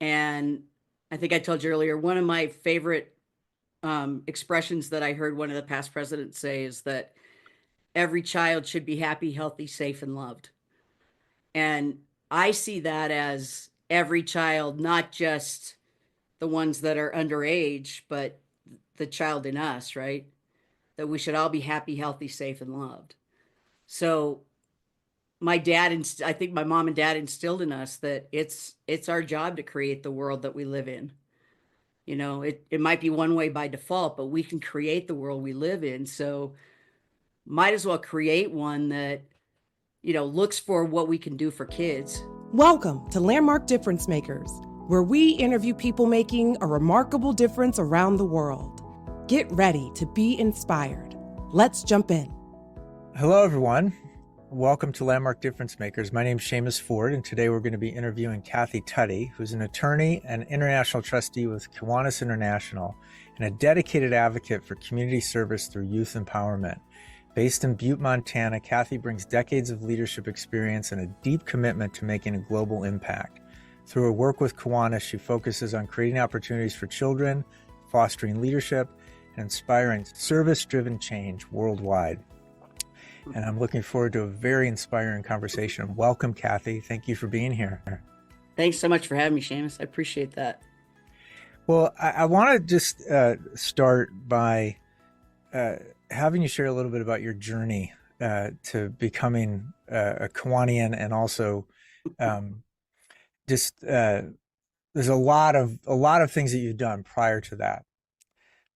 And I think I told you earlier, one of my favorite expressions that I heard one of the past presidents say is that every child should be happy, healthy, safe, and loved. And I see that as every child, not just the ones that are underage, but the child in us, right? That we should all be happy, healthy, safe, and loved. So I think my mom and dad instilled in us that it's our job to create the world that we live in. It might be one way by default, but we can create the world we live in. So might as well create one that, looks for what we can do for kids. Welcome to Landmark Difference Makers, where we interview people making a remarkable difference around the world. Get ready to be inspired. Let's jump in. Hello, everyone. Welcome to Landmark Difference Makers. My name is Seamus Ford, and today we're going to be interviewing Cathy Tutty, who's an attorney and international trustee with Kiwanis International and a dedicated advocate for community service through youth empowerment. Based in Butte, Montana, Cathy brings decades of leadership experience and a deep commitment to making a global impact. Through her work with Kiwanis, she focuses on creating opportunities for children, fostering leadership, and inspiring service-driven change worldwide. And I'm looking forward to a very inspiring conversation. Welcome, Cathy. Thank you for being here. Thanks so much for having me, Seamus. I appreciate that. Well, I want to just start by having you share a little bit about your journey to becoming a Kiwanian, and also there's a lot of things that you've done prior to that.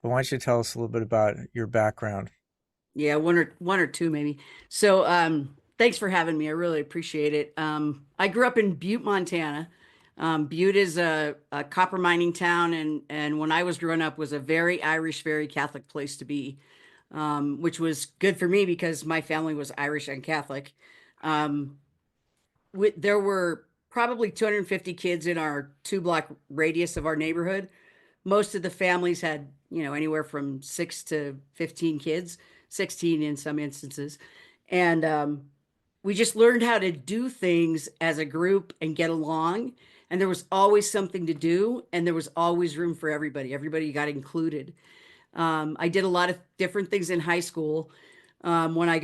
But why don't you tell us a little bit about your background? Yeah, one or two maybe. So, thanks for having me. I really appreciate it. I grew up in Butte, Montana. Butte is a copper mining town, and when I was growing up, was a very Irish, very Catholic place to be, which was good for me because my family was Irish and Catholic. There were probably 250 kids in our 2-block radius of our neighborhood. Most of the families had, anywhere from 6 to 15 kids. 16 in some instances. And we just learned how to do things as a group and get along. And there was always something to do, and there was always room for everybody. Everybody got included. I did a lot of different things in high school. When I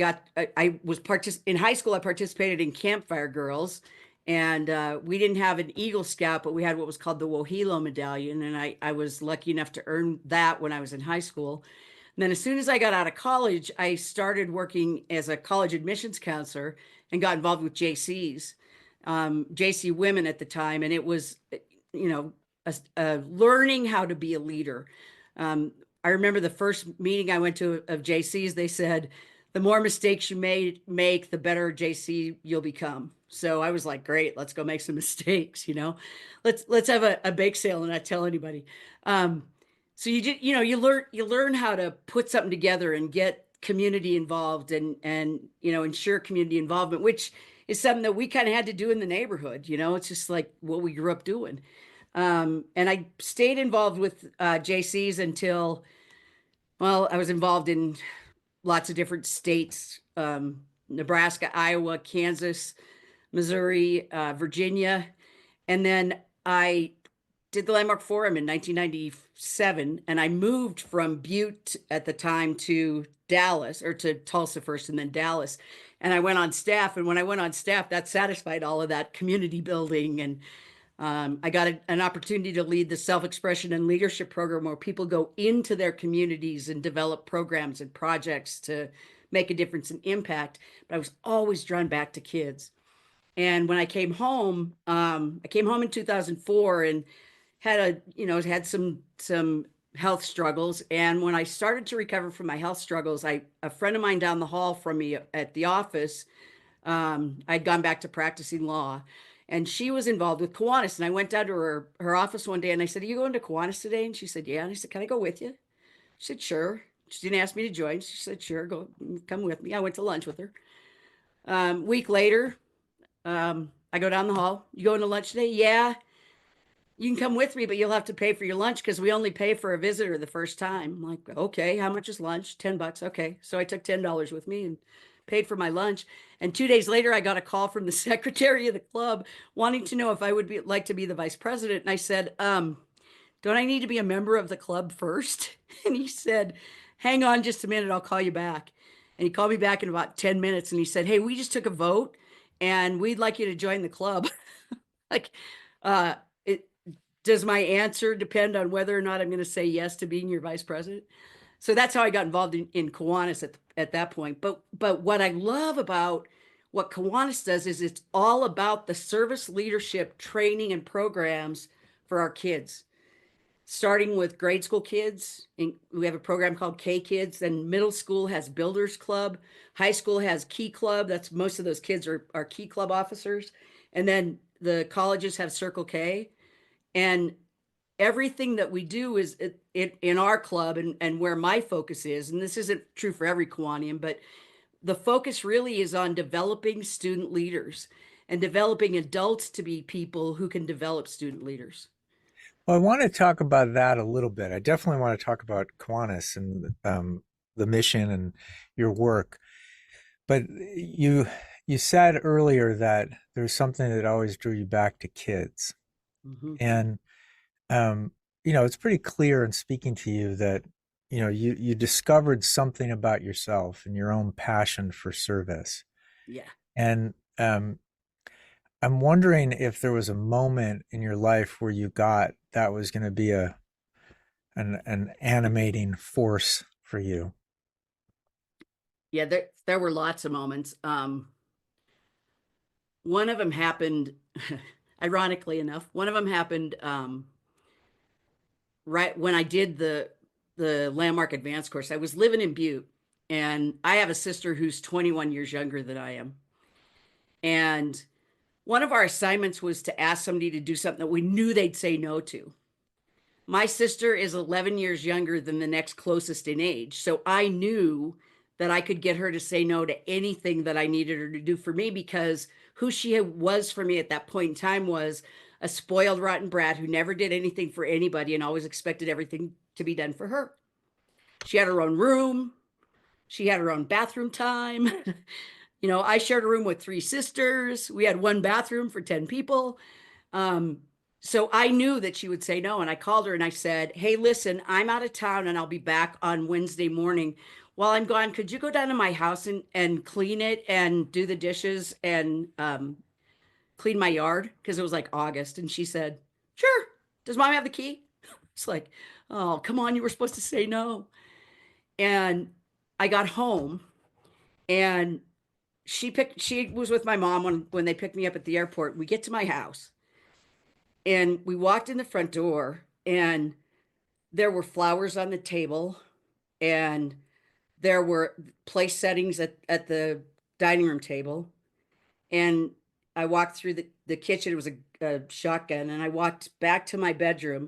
was in high school, I participated in Campfire Girls, and we didn't have an Eagle Scout, but we had what was called the Wohelo Medallion, and I was lucky enough to earn that when I was in high school. And then as soon as I got out of college, I started working as a college admissions counselor and got involved with JCs, JC women at the time. And it was, learning how to be a leader. I remember the first meeting I went to of JCs, they said, the more mistakes you make, the better JC you'll become. So I was like, great, let's go make some mistakes, let's have a bake sale and not tell anybody. So you learn how to put something together and get community involved and ensure community involvement, which is something that we kind of had to do in the neighborhood. It's just like what we grew up doing. And I stayed involved with JCs until, well, I was involved in lots of different states, Nebraska, Iowa, Kansas, Missouri, Virginia. And then I did the Landmark Forum in 1997, and I moved from Butte at the time to Dallas, or to Tulsa first and then Dallas. And I went on staff, and when I went on staff, that satisfied all of that community building. And I got an opportunity to lead the self-expression and leadership program, where people go into their communities and develop programs and projects to make a difference and impact. But I was always drawn back to kids. And when I came home in 2004 and had some health struggles. And when I started to recover from my health struggles, a friend of mine down the hall from me at the office, I'd gone back to practicing law, and she was involved with Kiwanis. And I went down to her office one day and I said, are you going to Kiwanis today? And she said, yeah. And I said, can I go with you? She said, sure. She didn't ask me to join. She said, sure, come with me. I went to lunch with her. Week later, I go down the hall. You going to lunch today? Yeah. You can come with me, but you'll have to pay for your lunch because we only pay for a visitor the first time. I'm like, okay, how much is lunch? $10. Okay. So I took $10 with me and paid for my lunch. And 2 days later, I got a call from the secretary of the club wanting to know if I would like to be the vice president. And I said, don't I need to be a member of the club first? And he said, hang on just a minute, I'll call you back. And he called me back in about 10 minutes and he said, hey, we just took a vote and we'd like you to join the club. Like, uh, it does my answer depend on whether or not I'm going to say yes to being your vice president? So that's how I got involved in Kiwanis at that point. But what I love about what Kiwanis does is it's all about the service leadership training and programs for our kids, starting with grade school kids. And we have a program called K Kids. Then middle school has Builders Club. High school has Key Club. That's most of those kids are Key Club officers. And then the colleges have Circle K. And everything that we do is in our club and where my focus is, and this isn't true for every Kiwanian, but the focus really is on developing student leaders and developing adults to be people who can develop student leaders. Well, I want to talk about that a little bit. I definitely want to talk about Kiwanis and the mission and your work. But you said earlier that there's something that always drew you back to kids. Mm-hmm. And it's pretty clear in speaking to you that you discovered something about yourself and your own passion for service. Yeah. And I'm wondering if there was a moment in your life where you got that was going to be an animating force for you. Yeah, there were lots of moments. One of them happened, ironically enough, one of them happened right when I did the Landmark Advanced course. I was living in Butte, and I have a sister who's 21 years younger than I am. And one of our assignments was to ask somebody to do something that we knew they'd say no to. My sister is 11 years younger than the next closest in age. So I knew that I could get her to say no to anything that I needed her to do for me, because who she was for me at that point in time was a spoiled, rotten brat who never did anything for anybody and always expected everything to be done for her. She had her own room. She had her own bathroom time. I shared a room with 3 sisters. We had one bathroom for 10 people. So I knew that she would say no. And I called her and I said, hey, listen, I'm out of town and I'll be back on Wednesday morning. While I'm gone, could you go down to my house and clean it and do the dishes and clean my yard? Because it was like August. And she said, sure. Does mom have the key? It's like, oh, come on. You were supposed to say no. And I got home and she was with my mom when they picked me up at the airport. We get to my house and we walked in the front door and there were flowers on the table and there were place settings at the dining room table. And I walked through the kitchen. It was a shotgun. And I walked back to my bedroom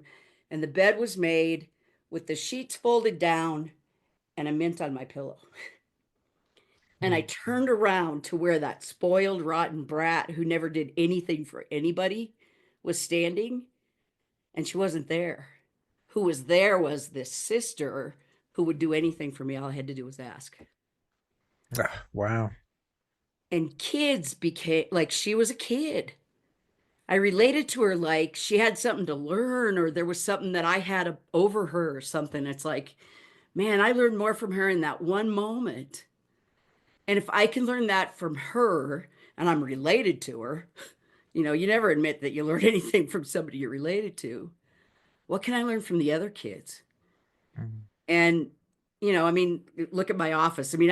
and the bed was made with the sheets folded down and a mint on my pillow. And I turned around to where that spoiled, rotten brat who never did anything for anybody was standing, and she wasn't there. Who was there was this sister who would do anything for me. All I had to do was ask. Wow. And kids became like she was a kid. I related to her like she had something to learn, or there was something that I had over her or something. It's like, man, I learned more from her in that one moment. And if I can learn that from her and I'm related to her, you never admit that you learn anything from somebody you're related to. What can I learn from the other kids? Mhm. And, look at my office. I mean,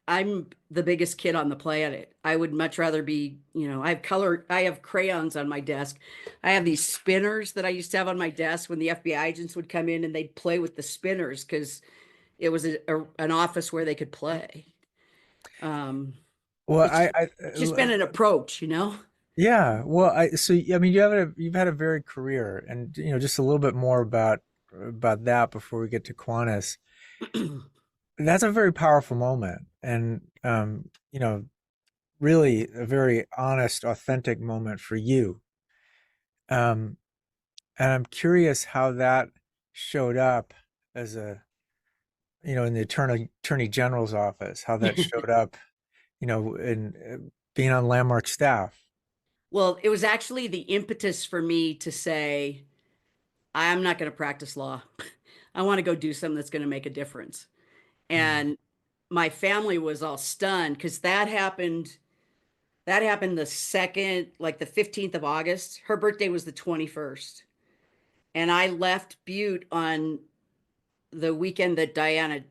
I'm the biggest kid on the planet. I would much rather be, I have crayons on my desk. I have these spinners that I used to have on my desk when the FBI agents would come in and they'd play with the spinners because it was an office where they could play. Well, It's just been an approach. yeah. Well, I mean, you've had a varied career, and just a little bit more about that before we get to Kiwanis. That's a very powerful moment, and really a very honest, authentic moment for you. And I'm curious how that showed up as a in the attorney general's office, how that showed up, in being on Landmark staff. Well, it was actually the impetus for me to say, I'm not going to practice law. I want to go do something that's going to make a difference. Mm, And my family was all stunned because that happened. That happened the second, like the 15th of August. Her birthday was the 21st. And I left Butte on the weekend that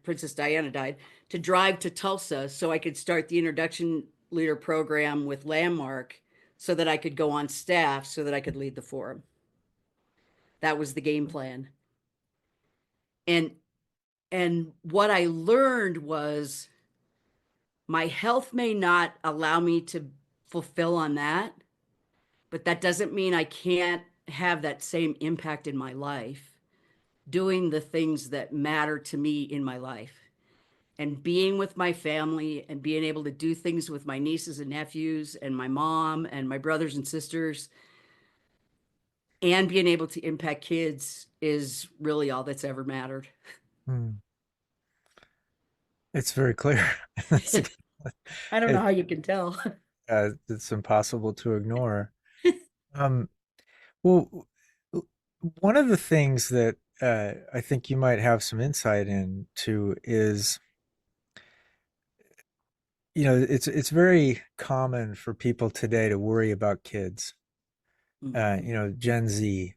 Princess Diana died, to drive to Tulsa so I could start the introduction leader program with Landmark so that I could go on staff so that I could lead the forum. That was the game plan. And what I learned was my health may not allow me to fulfill on that, but that doesn't mean I can't have that same impact in my life doing the things that matter to me in my life and being with my family and being able to do things with my nieces and nephews and my mom and my brothers and sisters and being able to impact kids is really all that's ever mattered. mm. It's very clear. It's, I don't know it, how you can tell. it's impossible to ignore. Um, well, one of the things that I think you might have some insight into is, it's very common for people today to worry about kids. Mhm. Gen Z.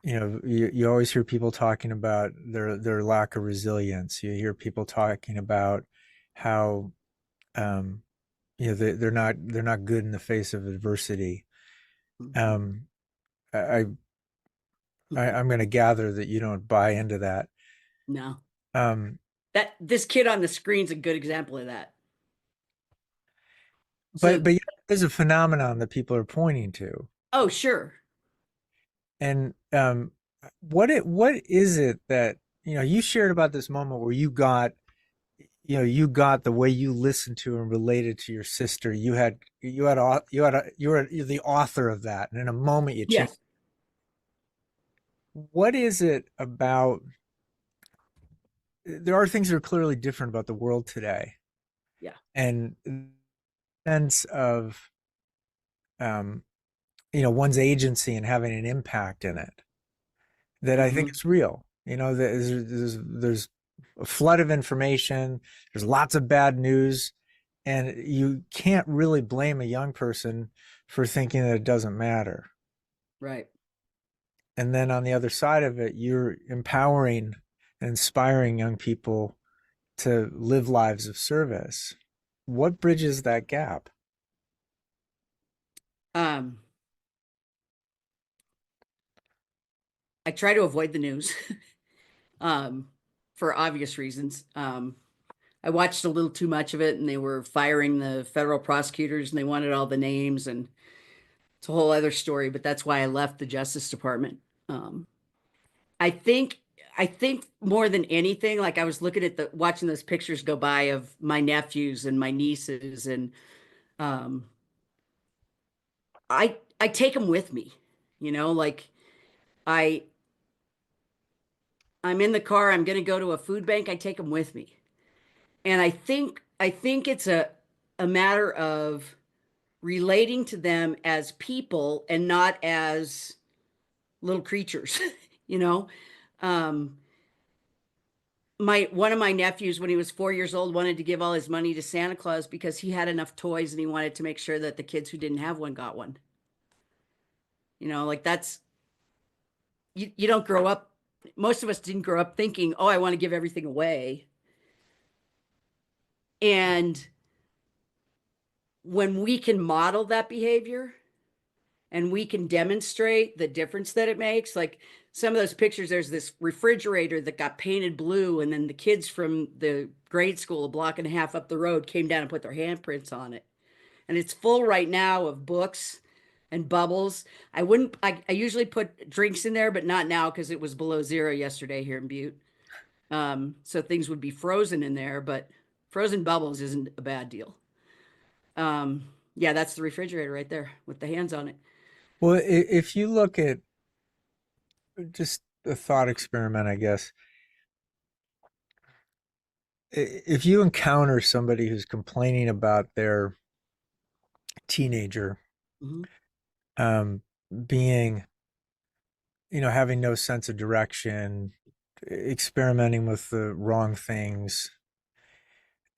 You always hear people talking about their lack of resilience. You hear people talking about how um, they're not good in the face of adversity. Mhm. Um, I, I'm going to gather that you don't buy into that. No, Um, that this kid on the screen's a good example of that. but So, but yeah, there's a phenomenon that people are pointing to, oh, sure. and what is it that you shared about this moment where you got the way you listened to and related to your sister. You're the author of that, and in a moment you changed. Yes. What is it about? There are things that are clearly different about the world today, Yeah. and sense of um, one's agency and having an impact in it that I think Hmm. is real. There's a flood of information. There's lots of bad news, and you can't really blame a young person for thinking that it doesn't matter. Right. And then on the other side of it, you're empowering and inspiring young people to live lives of service. What bridges that gap? Um, I try to avoid the news, um, for obvious reasons. I watched a little too much of it, and they were firing the federal prosecutors, and they wanted all the names, and it's a whole other story. But that's why I left the Justice Department. Um, I think, I think more than anything, like I was looking at watching those pictures go by of my nephews and my nieces, and um, I take them with me. Like I I'm in the car. I'm going to go to a food bank. I take them with me, and I think it's a matter of relating to them as people and not as little creatures. you know um my one of my nephews, when he was 4 years old, wanted to give all his money to Santa Claus because he had enough toys and he wanted to make sure that the kids who didn't have one got one. Like that's, you don't grow up, most of us didn't grow up thinking, oh, I want to give everything away. And when we can model that behavior and we can demonstrate the difference that it makes, like some of those pictures, there's this refrigerator that got painted blue, and then the kids from the grade school a block and a half up the road came down and put their handprints on it, and it's full right now of books and bubbles. I usually put drinks in there, but not now because it was below zero yesterday here in Butte. So things would be frozen in there, but frozen bubbles isn't a bad deal. Yeah, that's the refrigerator right there with the hands on it. Well, if you look at just a thought experiment, I guess, if you encounter somebody who's complaining about their teenager Mhm. um, being, having no sense of direction, experimenting with the wrong things,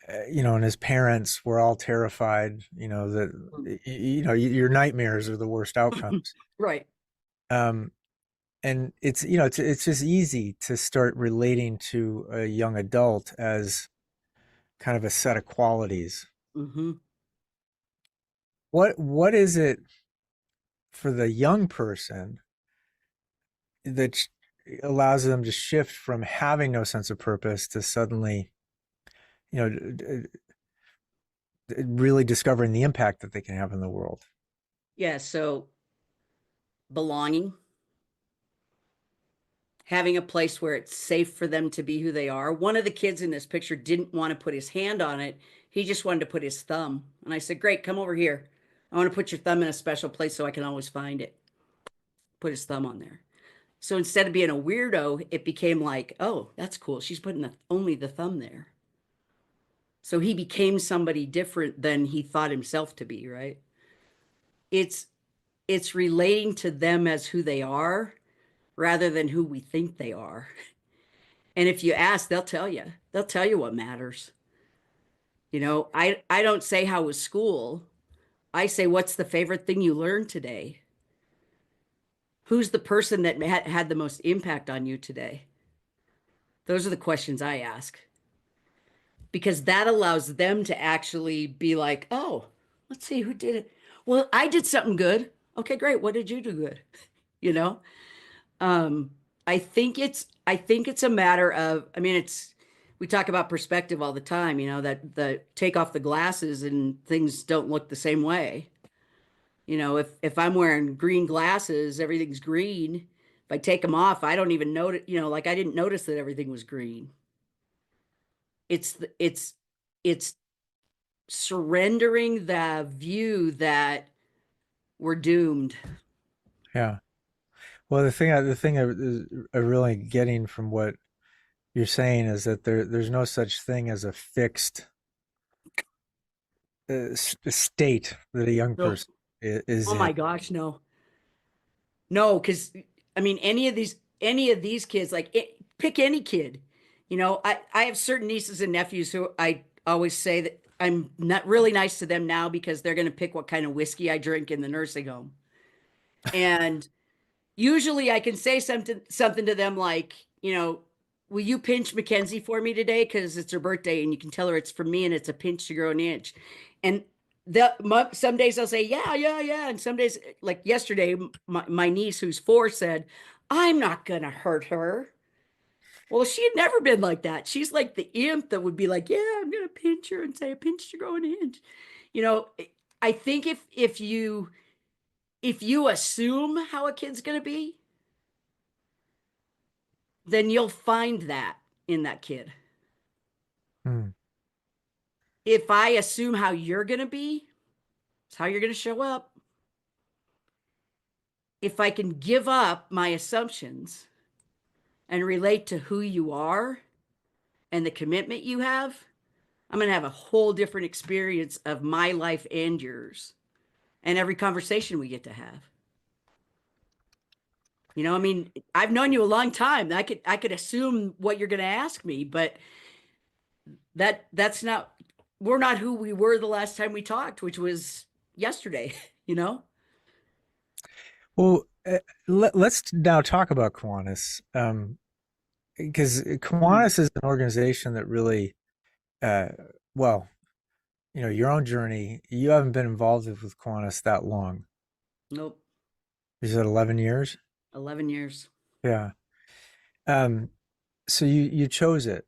and his parents were all terrified, that, your nightmares are the worst outcomes. Right. Um, and it's just easy to start relating to a young adult as kind of a set of qualities. Hmm. What is it for the young person that allows them to shift from having no sense of purpose to suddenly, you know, really discovering the impact that they can have in the world? Yeah. So belonging, having a place where it's safe for them to be who they are. One of the kids in this picture didn't want to put his hand on it. He just wanted to put his thumb. And I said, great, come over here. I want to put your thumb in a special place so I can always find it. Put his thumb on there. So instead of being a weirdo, it became like, oh, that's cool. She's putting only the thumb there. So he became somebody different than he thought himself to be, right? It's it's relating to them as who they are rather than who we think they are. And if you ask, they'll tell you. They'll tell you what matters. I don't say how was school. I say what's the favorite thing you learned today? Who's the person that had the most impact on you today? Those are the questions I ask because that allows them to actually be like, "Oh, let's see who did it. Well, I did something good. Okay, great. What did you do good?" You know? Um, I think it's a matter of, I mean, we talk about perspective all the time, that the take off the glasses and things don't look the same way. If I'm wearing green glasses, everything's green. If I take them off, I don't even notice, like I didn't notice that everything was green. It's surrendering the view that we're doomed. Yeah. Well, the thing I'm really getting from what you're saying is that there's no such thing as a fixed state that a young No. person is Oh in. my gosh, no. No, because I mean, any of these kids, like pick any kid. I have certain nieces and nephews who I always say that I'm not really nice to them now because they're going to pick what kind of whiskey I drink in the nursing home. And usually I can say something to them like, will you pinch Mackenzie for me today? Because it's her birthday and you can tell her it's from me and it's a pinch to grow an inch. And some days I'll say, yeah, yeah, yeah. And some days, like yesterday, my niece who's 4 said, I'm not going to hurt her. Well, she had never been like that. She's like the imp that would be like, yeah, I'm going to pinch her and say a pinch to grow an inch. You know, I think if you assume how a kid's going to be, then you'll find that in that kid. Hmm. If I assume how you're going to be, it's how you're going to show up. If I can give up my assumptions and relate to who you are and the commitment you have, I'm going to have a whole different experience of my life and yours and every conversation we get to have. I mean, I've known you a long time. I could assume what you're going to ask me, but that's not we're not who we were the last time we talked, which was yesterday, you know? Well, let's now talk about Kiwanis, because Mm. Kiwanis is an organization that really, uh, well, your own journey. You haven't been involved with Kiwanis that long. Nope. Is it 11 years? 11 years. Yeah. Um, so you chose it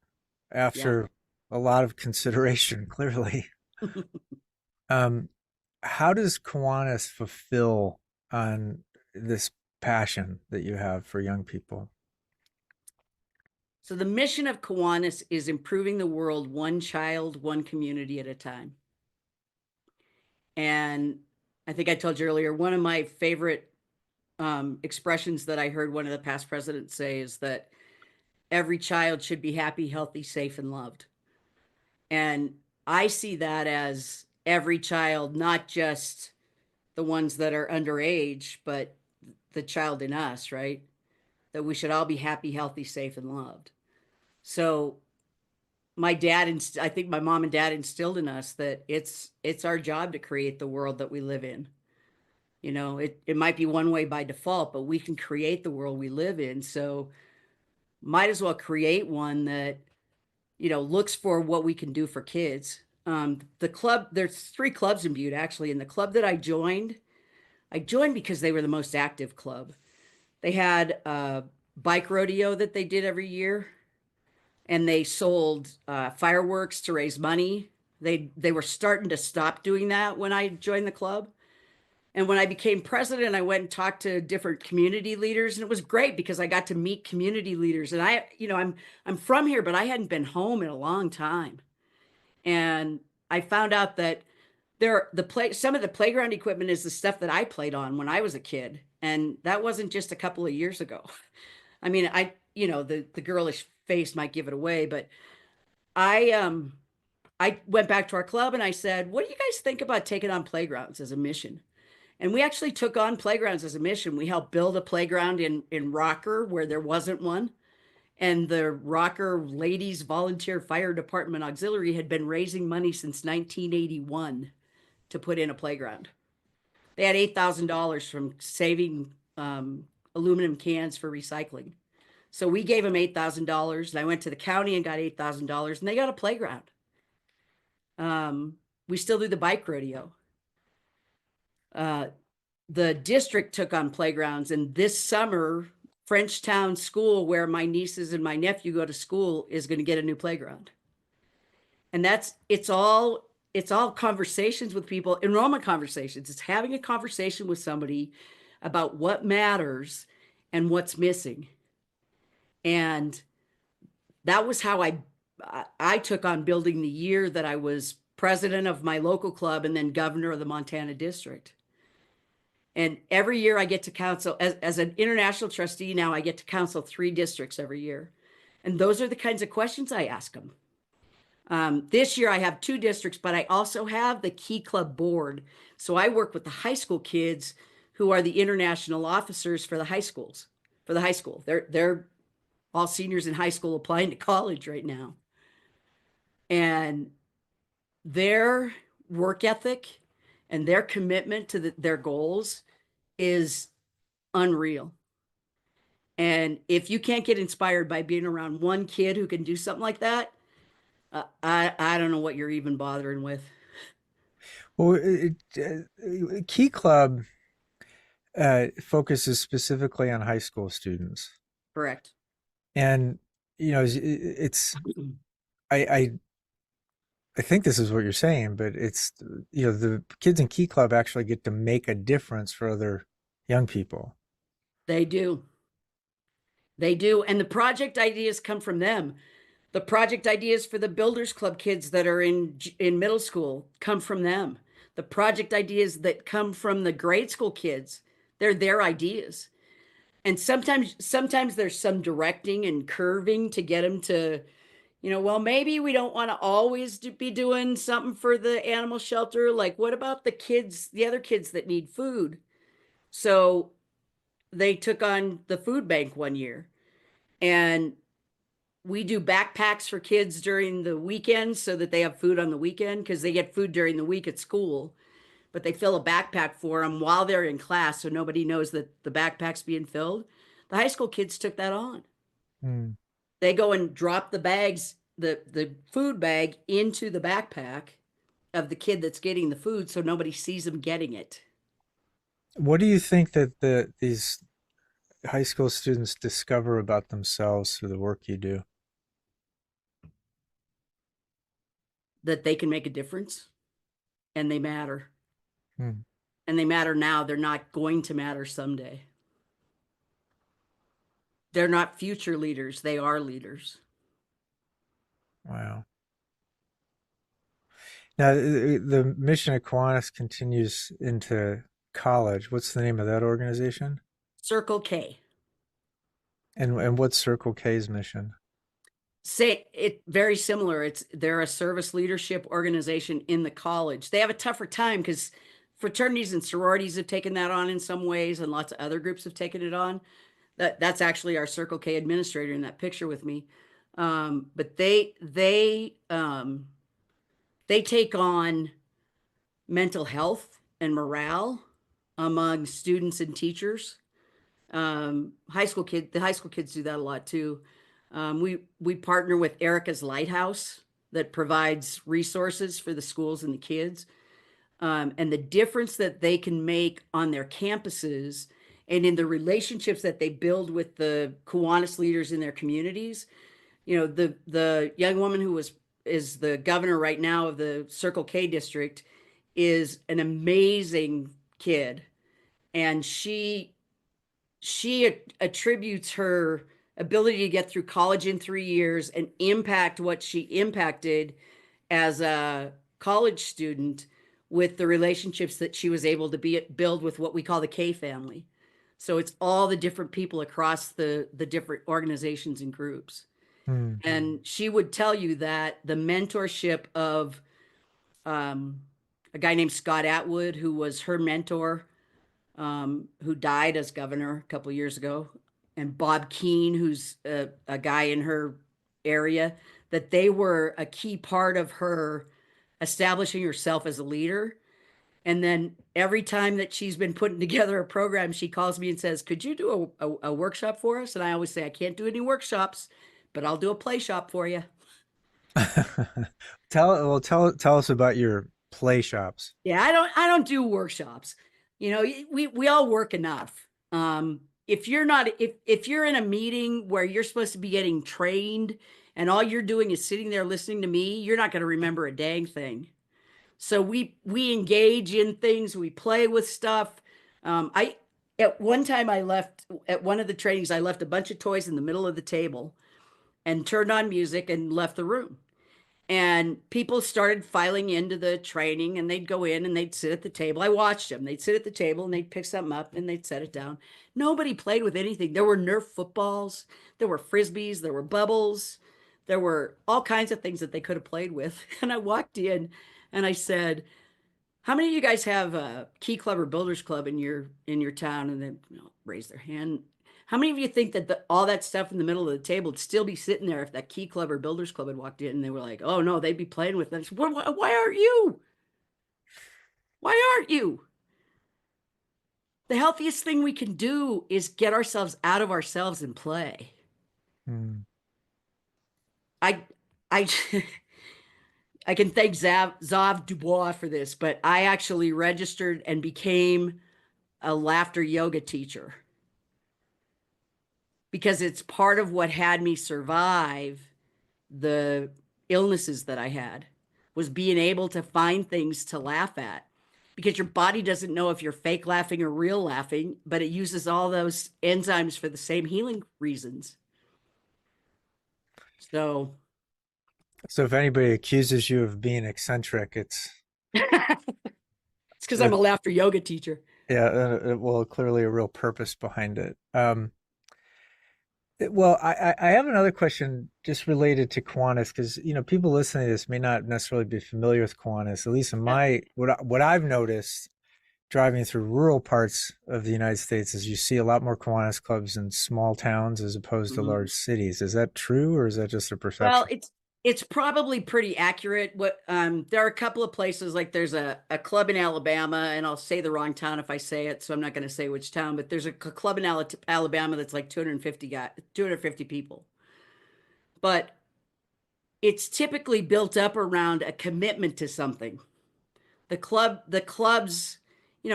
Yeah. after a lot of consideration, clearly. Um, how does Kiwanis fulfill on this passion that you have for young people? So the mission of Kiwanis is improving the world one child, one community at a time. And I think I told you earlier, one of my favorite expressions that I heard one of the past presidents say is that every child should be happy, healthy, safe, and loved. And I see that as every child, not just the ones that are underage, but the child in us, right? That we should all be happy, healthy, safe, and loved. So my dad, and I think my mom and dad instilled in us that it's our job to create the world that we live in. You know, it might be one way by default, but we can create the world we live in. So might as well create one that, looks for what we can do for kids. The club, there's three clubs in Butte actually. And the club that I joined because they were the most active club. They had a bike rodeo that they did every year, and they sold fireworks to raise money. They were starting to stop doing that when I joined the club. And when I became president, I went and talked to different community leaders, and it was great because I got to meet community leaders. And I'm from here, but I hadn't been home in a long time. And I found out that some of the playground equipment is the stuff that I played on when I was a kid, and that wasn't just a couple of years ago. I mean, the girlish face might give it away, but I went back to our club and I said, "What do you guys think about taking on playgrounds as a mission?" And we actually took on playgrounds as a mission. We helped build a playground in Rocker where there wasn't one. And the Rocker Ladies Volunteer Fire Department Auxiliary had been raising money since 1981 to put in a playground. They had $8,000 from saving aluminum cans for recycling. So we gave them $8,000, and I went to the county and got $8,000, and they got a playground. We still do the bike rodeo. The district took on playgrounds, and this summer, Frenchtown School, where my nieces and my nephew go to school, is going to get a new playground. And it's all conversations with people, enrollment conversations. It's having a conversation with somebody about what matters and what's missing. And that was how I took on building the year that I was president of my local club and then governor of the Montana district. And every year I get to counsel as an international trustee. Now I get to counsel 3 districts every year. And those are the kinds of questions I ask them. This year I have 2 districts, but I also have the Key Club board. So I work with the high school kids who are the international officers for the high schools, for the high school. They're all seniors in high school applying to college right now. And their work ethic and their commitment to their goals is unreal. And if you can't get inspired by being around one kid who can do something like that, I don't know what you're even bothering with. Well, Key Club focuses specifically on high school students, Correct. and it's I I think this is what you're saying, but it's the kids in Key Club actually get to make a difference for other young people. They do. They do. And the project ideas come from them. The project ideas for the Builders Club kids that are in middle school come from them. The project ideas that come from the grade school kids, they're their ideas. And sometimes there's some directing and curving to get them to, well, maybe we don't want to always be doing something for the animal shelter. Like, what about the other kids that need food? So they took on the food bank one year, and we do backpacks for kids during the weekend so that they have food on the weekend, because they get food during the week at school, but they fill a backpack for them while they're in class so nobody knows that the backpack's being filled. The high school kids took that on. Mm. They go and drop the bags, the food bag into the backpack of the kid that's getting the food so nobody sees them getting it. What do you think that these high school students discover about themselves through the work you do? That they can make a difference and they matter. Hmm. And they matter now. They're not going to matter someday. They're not future leaders. They are leaders. Wow. Now, the mission at Kiwanis continues into college. What's the name of that organization? Circle K. And what's Circle K's mission? Say it very similar. They're a service leadership organization in the college. They have a tougher time because fraternities and sororities have taken that on in some ways, and lots of other groups have taken it on. That's actually our Circle K administrator in that picture with me. But they take on mental health and morale among students and teachers. The high school kids do that a lot too. We partner with Erica's Lighthouse that provides resources for the schools and the kids. And the difference that they can make on their campuses and in the relationships that they build with the Kiwanis leaders in their communities. The young woman who is the governor right now of the Circle K district is an amazing kid, and she attributes her ability to get through college in 3 years and impact what she impacted as a college student with the relationships that she was able to build with what we call the K family. So it's all the different people across the different organizations and groups. Hmm. And she would tell you that the mentorship of a guy named Scott Atwood, who was her mentor, who died as governor a couple of years ago, and Bob Keene, who's a guy in her area, that they were a key part of her establishing herself as a leader. And then every time that she's been putting together a program, she calls me and says, "Could you do a workshop for us?" And I always say, "I can't do any workshops, but I'll do a play shop for you." Tell us about your play shops. Yeah, I don't do workshops. We all work enough. If you're not if you're in a meeting where you're supposed to be getting trained and all you're doing is sitting there listening to me, you're not going to remember a dang thing. So we engage in things, we play with stuff. I At one time I left at one of the trainings, I left a bunch of toys in the middle of the table and turned on music and left the room. And people started filing into the training, and they'd go in and they'd sit at the table. I watched them. They'd sit at the table and they'd pick something up and they'd set it down. Nobody played with anything. There were Nerf footballs, there were frisbees, there were bubbles, there were all kinds of things that they could have played with. And I walked in and I said, "How many of you guys have a Key Club or Builders Club in your town?" And then raise their hand. How many of you think that all that stuff in the middle of the table would still be sitting there if that Key Club or Builders Club had walked in? And they were like, "Oh no, they'd be playing with them." I said, why aren't you? Why aren't you? The healthiest thing we can do is get ourselves out of ourselves and play. Hmm. I I I can thank Zav Dubois for this, but I actually registered and became a laughter yoga teacher because it's part of what had me survive the illnesses that I had, was being able to find things to laugh at, because your body doesn't know if you're fake laughing or real laughing, but it uses all those enzymes for the same healing reasons. So So if anybody accuses you of being eccentric, it's because I'm that a laughter yoga teacher. yeah, well, clearly a real purpose behind it. Well, I have another question just related to Kiwanis because people listening to this may not necessarily be familiar with Kiwanis. At least in Yeah. what I've noticed driving through rural parts of the United States is you see a lot more Kiwanis clubs in small towns as opposed to Mhm. large cities. Is that true, or is that just a Well, perception? it's probably pretty accurate. There are a couple of places, like there's a club in Alabama, and I'll say the wrong town if I say it, so I'm not going to say which town, but there's a club in Alabama that's like 250 people. But it's typically built up around a commitment to something. The clubs,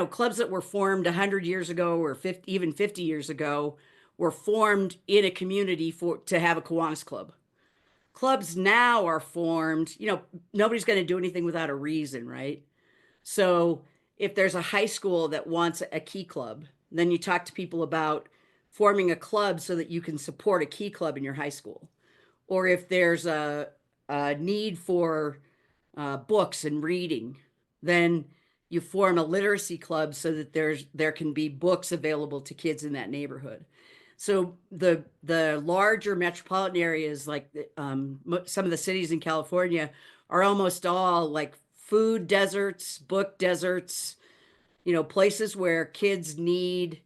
clubs that were formed 100 years ago or 50, even 50 years ago, were formed in a community to have a Kiwanis club. Clubs now are formed, nobody's going to do anything without a reason, right? So if there's a high school that wants a key club, then you talk to people about forming a club so that you can support a key club in your high school. Or if there's a need for books and reading, then you form a literacy club so that there can be books available to kids in that neighborhood. So the larger metropolitan areas, like some of the cities in California, are almost all like food deserts, book deserts, places where kids need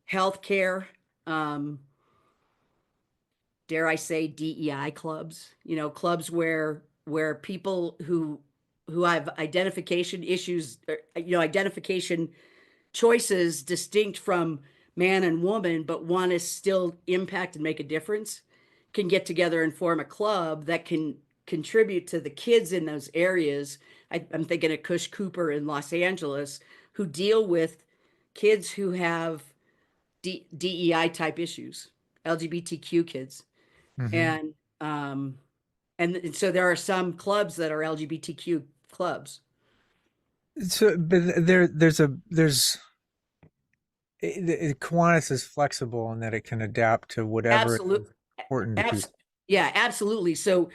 health care. Um, dare I say DEI clubs, clubs where people who have identification issues, identification choices distinct from man and woman, but want to still impact and make a difference, can get together and form a club that can contribute to the kids in those areas. I'm thinking of Cush Cooper in Los Angeles, who deal with kids who have DEI type issues, LGBTQ kids. Hmm. And um, and so there are some clubs that are LGBTQ clubs. So, but there's Kiwanis is flexible in that it can adapt to whatever is Absolutely. important to Abs people. Yeah, absolutely. So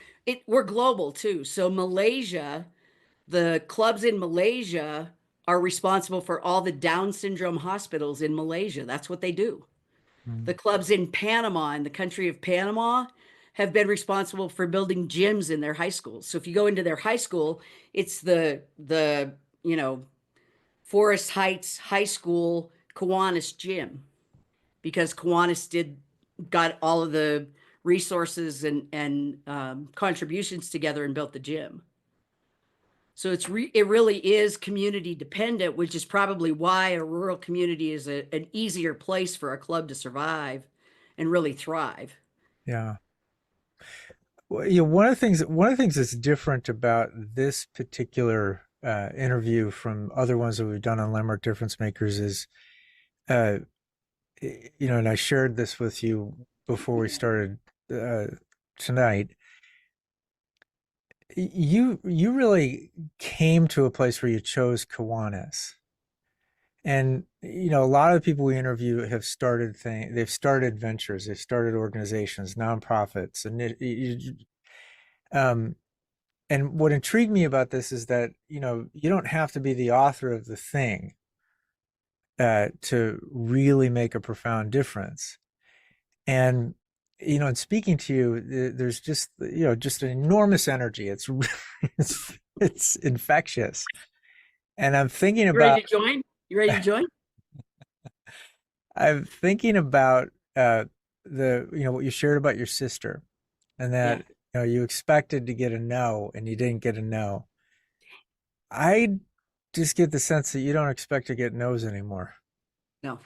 we're global too. So Malaysia, the clubs in Malaysia are responsible for all the Down syndrome hospitals in Malaysia. That's what they do. The Mm. clubs in Panama, in the country of Panama, have been responsible for building gyms in their high schools. So if you go into their high school, it's the Forest Heights High School Kiwanis gym, because Kiwanis did got all of the resources and contributions together and built the gym. So it really is community dependent, which is probably why a rural community is an easier place for a club to survive and really thrive. Yeah. Well, one of the things that's different about this particular interview from other ones that we've done on Landmark Difference Makers is, uh, and I shared this with you before we started uh, tonight. You really came to a place where you chose Kiwanis. And a lot of the people we interview have started they've started ventures, they've started organizations, nonprofits, um, and what intrigued me about this is that you don't have to be the author of the thing to really make a profound difference. And in speaking to you, there's just an enormous energy. It's infectious. And You ready to join? You ready to join? I'm thinking about what you shared about your sister, and Yeah. that you expected to get a no and you didn't get a no. I just get the sense that you don't expect to get no's anymore. No.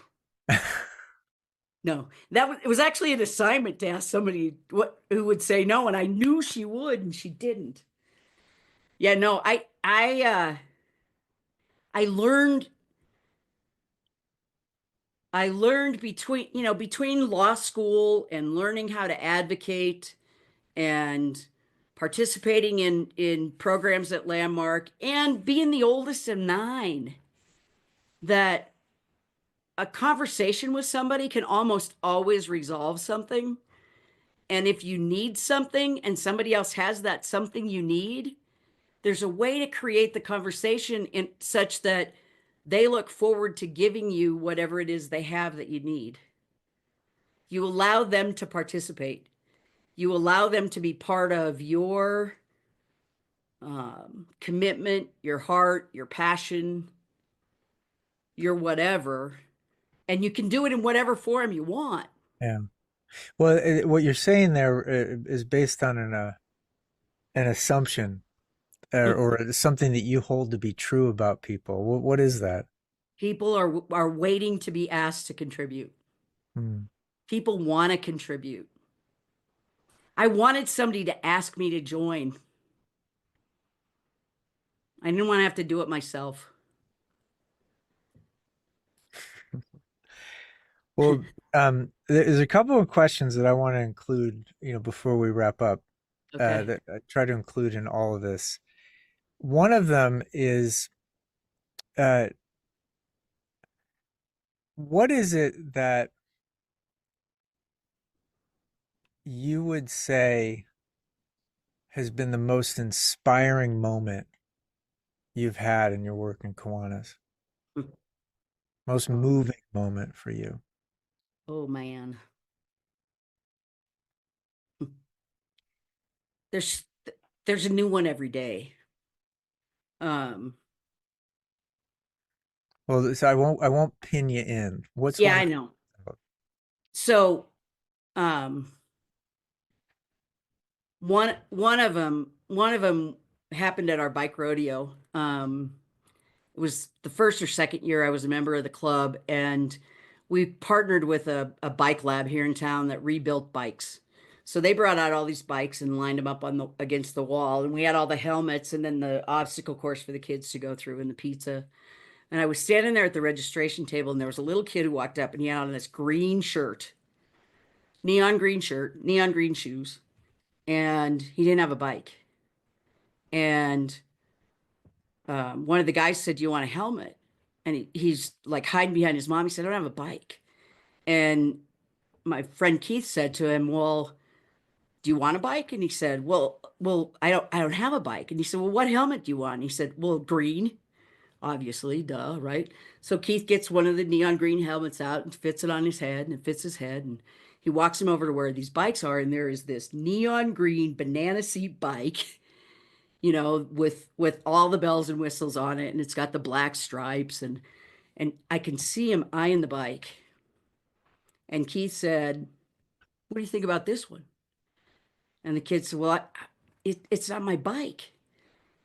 No. It was actually an assignment to ask somebody who would say no, and I knew she would, and she didn't. Yeah, no, I learned between law school and learning how to advocate and participating in programs at Landmark and being the oldest of nine, that a conversation with somebody can almost always resolve something. And if you need something and somebody else has that something you need, there's a way to create the conversation in such that they look forward to giving you whatever it is they have that you need. You allow them to participate. You allow them to be part of your commitment, your heart, your passion, your whatever. And you can do it in whatever form you want. Yeah. Well, what you're saying there is based on an assumption or something that you hold to be true about people. What is that? People are waiting to be asked to contribute. Hmm. People want to contribute. I wanted somebody to ask me to join. I didn't want to have to do it myself. Well, there's a couple of questions that I want to include, before we wrap up, Okay. that I try to include in all of this. One of them is, uh, what is it that you would say has been the most inspiring moment you've had in your work in Kiwanis? Most Oh, moving moment for you? oh man. there's there's a new one every day. Um, Well, so I won't pin you in. What's yeah, one I of know. the, So, um, one of them happened at our bike rodeo. It was the first or second year I was a member of the club, and we partnered with a bike lab here in town that rebuilt bikes. So they brought out all these bikes and lined them up on the against the wall, and we had all the helmets and then the obstacle course for the kids to go through and the pizza. And I was standing there at the registration table, and there was a little kid who walked up, and he had on this green shirt, neon green shirt, neon green shoes, and he didn't have a bike. And one of the guys said, "Do you want a helmet?" And he's like hiding behind his mom. He said, "I don't have a bike." And my friend Keith said to him, "Well, do you want a bike?" And he said, "Well, I don't have a bike." And he said, "Well, what helmet do you want?" And he said, "Well, green, obviously, duh, right?" So Keith gets one of the neon green helmets out and fits it on his head, and it fits his head, and he walks him over to where these bikes are, and there is this neon green banana seat bike, with all the bells and whistles on it, and it's got the black stripes, and I can see him eyeing the bike. And Keith said, "What do you think about this one?" And the kid said, "Well, it's not my bike."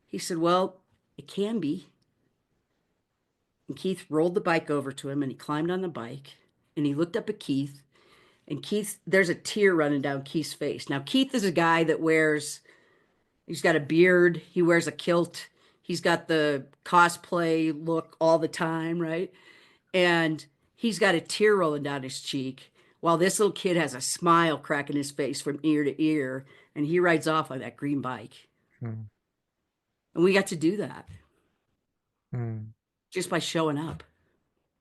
He said, "Well, it can be." And Keith rolled the bike over to him, and he climbed on the bike, and he looked up at Keith, and there's a tear running down Keith's face. Now, Keith is a guy that he's got a beard, he wears a kilt, he's got the cosplay look all the time, right? And he's got a tear rolling down his cheek, while this little kid has a smile cracking his face from ear to ear, and he rides off on that green bike. hmm, And we got to do that hmm. just by showing up.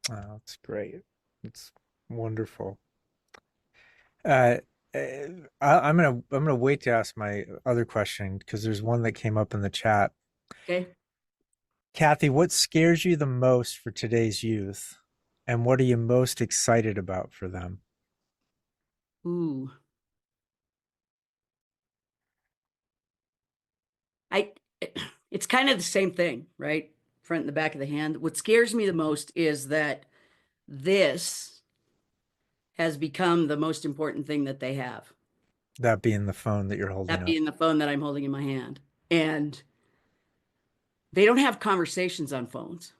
Oh, that's great. It's wonderful. Uh, I'm gonna wait to ask my other question because there's one that came up in the chat. Okay. Cathy, what scares you the most for today's youth, and what are you most excited about for them? Ooh. I it's kind of the same thing, right? Front and the back of the hand. What scares me the most is that this has become the most important thing that they have. That being the phone that you're holding That up. being the phone that I'm holding in my hand. And they don't have conversations on phones.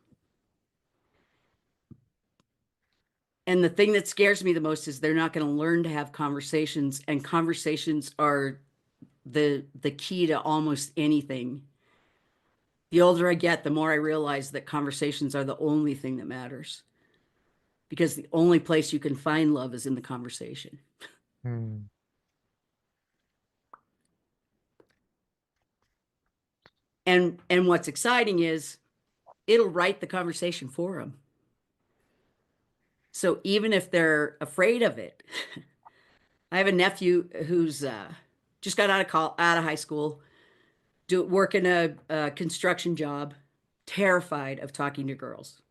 And the thing that scares me the most is they're not going to learn to have conversations, and conversations are the key to almost anything. The older I get, the more I realize that conversations are the only thing that matters, because the only place you can find love is in the conversation. Hmm. And what's exciting is it'll write the conversation for them. So even if they're afraid of it, I have a nephew who's just got out of high school, working a construction job, terrified of talking to girls.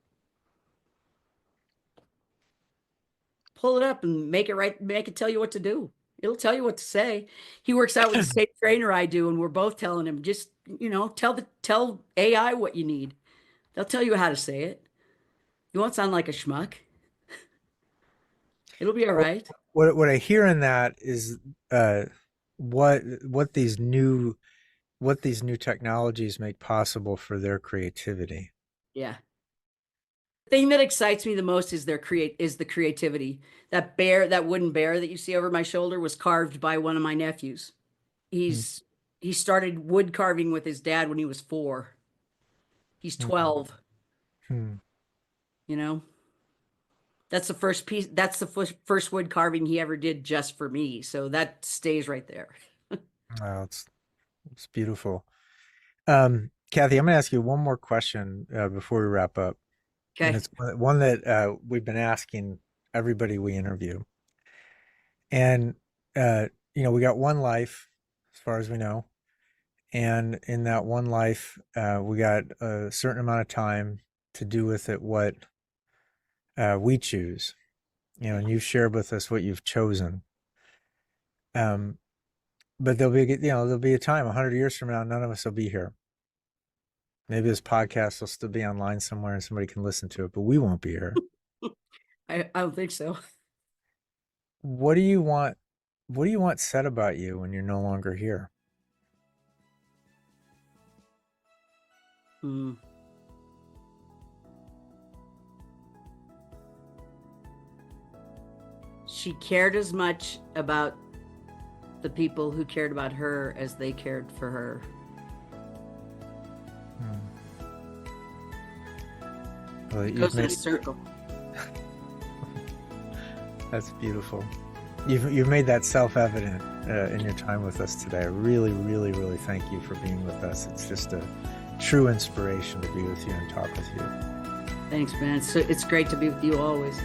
Pull it up and make it tell you what to do. It'll tell you what to say. He works out with the same trainer I do, and we're both telling him, just, tell AI what you need. They'll tell you how to say it. You won't sound like a schmuck. It'll be all right. What I hear in that is uh, what what these new what these new technologies make possible for their creativity. Yeah. The thing that excites me the most is the creativity. That wooden bear that you see over my shoulder was carved by one of my nephews. Hmm. He started wood carving with his dad when he was 4. He's Hmm. 12, Hmm. you know. That's the first wood carving he ever did just for me. So that stays right there. Wow, it's beautiful. Cathy, I'm going to ask you one more question before we wrap up, and Okay. it's one that we've been asking everybody we interview. And uh, we got one life, as far as we know, and in that one life, we got a certain amount of time to do with it what we choose. And you've shared with us what you've chosen. Um, But there'll be a time 100 years from now, none of us will be here. Maybe this podcast will still be online somewhere and somebody can listen to it, but we won't be here. I don't think so. What do you want? What do you want said about you when you're no longer here? Hmm. She cared as much about the people who cared about her as they cared for her. Well, It goes in a circle. That's beautiful. You've made that self-evident in your time with us today. I really, really, really thank you for being with us. It's just a true inspiration to be with you and talk with you. Thanks, man. It's great to be with you always.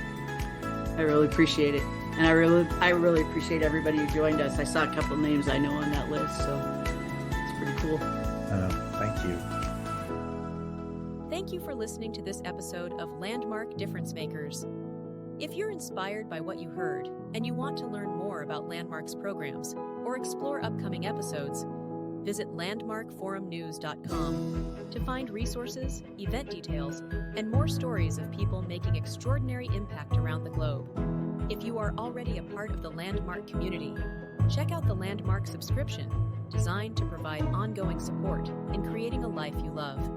I really appreciate it. And I really appreciate everybody who joined us. I saw a couple names I know on that list, so it's pretty cool. Thank you. Thank you for listening to this episode of Landmark Difference Makers. If you're inspired by what you heard and you want to learn more about Landmark's programs or explore upcoming episodes, visit landmarkforumnews.com to find resources, event details, and more stories of people making extraordinary impact around the globe. If you are already a part of the Landmark community, check out the Landmark subscription, designed to provide ongoing support in creating a life you love.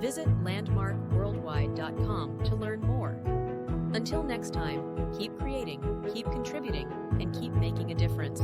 Visit landmarkworldwide.com to learn more. Until next time, keep creating, keep contributing, and keep making a difference.